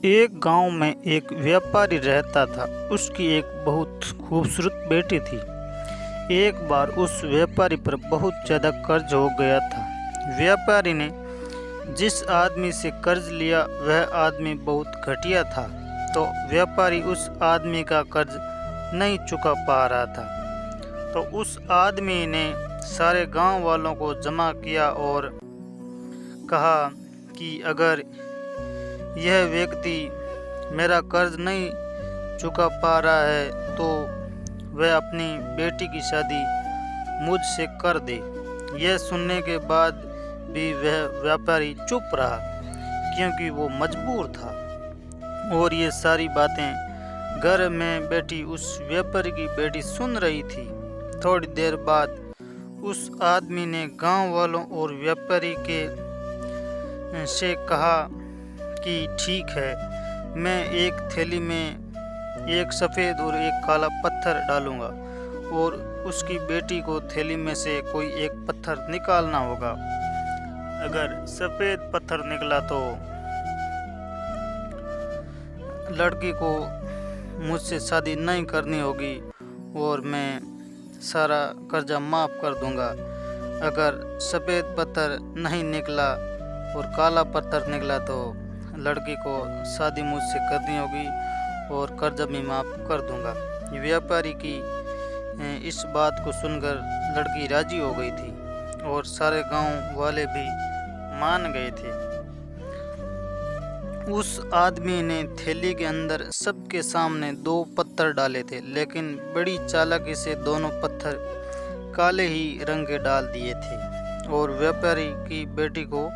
एक गांव में एक व्यापारी रहता था। उसकी एक बहुत खूबसूरत बेटी थी। एक बार उस व्यापारी पर बहुत ज़्यादा कर्ज हो गया था। व्यापारी ने जिस आदमी से कर्ज लिया वह आदमी बहुत घटिया था, तो व्यापारी उस आदमी का कर्ज नहीं चुका पा रहा था। तो उस आदमी ने सारे गांव वालों को जमा किया और कहा कि अगर यह व्यक्ति मेरा कर्ज नहीं चुका पा रहा है तो वह अपनी बेटी की शादी मुझसे कर दे। यह सुनने के बाद भी वह व्यापारी चुप रहा, क्योंकि वो मजबूर था। और ये सारी बातें घर में बैठी उस व्यापारी की बेटी सुन रही थी। थोड़ी देर बाद उस आदमी ने गांव वालों और व्यापारी के से कहा कि ठीक है, मैं एक थैली में एक सफ़ेद और एक काला पत्थर डालूंगा और उसकी बेटी को थैली में से कोई एक पत्थर निकालना होगा। अगर सफ़ेद पत्थर निकला तो लड़की को मुझसे शादी नहीं करनी होगी और मैं सारा कर्जा माफ़ कर दूंगा। अगर सफ़ेद पत्थर नहीं निकला और काला पत्थर निकला तो लड़की को शादी मुझसे करनी होगी और कर्जा भी माफ़ कर दूंगा। व्यापारी की इस बात को सुनकर लड़की राजी हो गई थी और सारे गांव वाले भी मान गए थे। उस आदमी ने थैली के अंदर सबके सामने 2 पत्थर डाले थे, लेकिन बड़ी चालाकी से दोनों पत्थर काले ही रंग के डाल दिए थे। और व्यापारी की बेटी को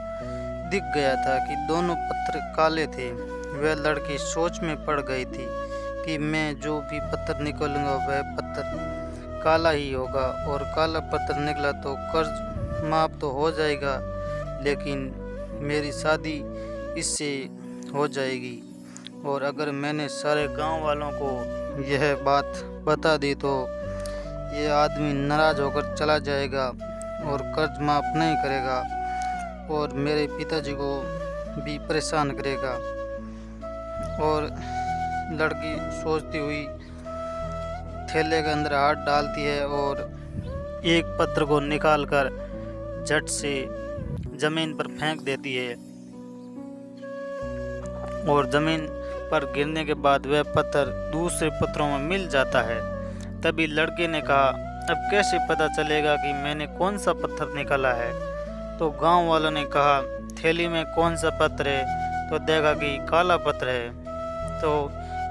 दिख गया था कि दोनों पत्थर काले थे। वह लड़की सोच में पड़ गई थी कि मैं जो भी पत्थर निकालूंगा वह पत्थर काला ही होगा, और काला पत्थर निकला तो कर्ज माफ़ तो हो जाएगा, लेकिन मेरी शादी इससे हो जाएगी। और अगर मैंने सारे गांव वालों को यह बात बता दी तो ये आदमी नाराज़ होकर चला जाएगा और कर्ज माफ़ नहीं करेगा और मेरे पिताजी को भी परेशान करेगा। और लड़की सोचती हुई थैले के अंदर हाथ डालती है और एक पत्थर को निकालकर झट से जमीन पर फेंक देती है। और जमीन पर गिरने के बाद वह पत्थर दूसरे पत्थरों में मिल जाता है। तभी लड़के ने कहा, अब कैसे पता चलेगा कि मैंने कौन सा पत्थर निकाला है? तो गांव वालों ने कहा, थैली में कौन सा पत्थर है? तो देखा कि काला पत्थर है। तो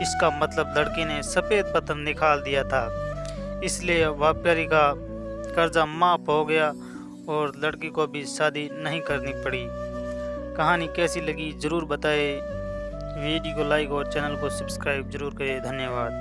इसका मतलब लड़की ने सफ़ेद पत्थर निकाल दिया था, इसलिए व्यापारी का कर्जा माफ़ हो गया और लड़की को भी शादी नहीं करनी पड़ी। कहानी कैसी लगी ज़रूर बताएं। वीडियो को लाइक और चैनल को सब्सक्राइब जरूर करें। धन्यवाद।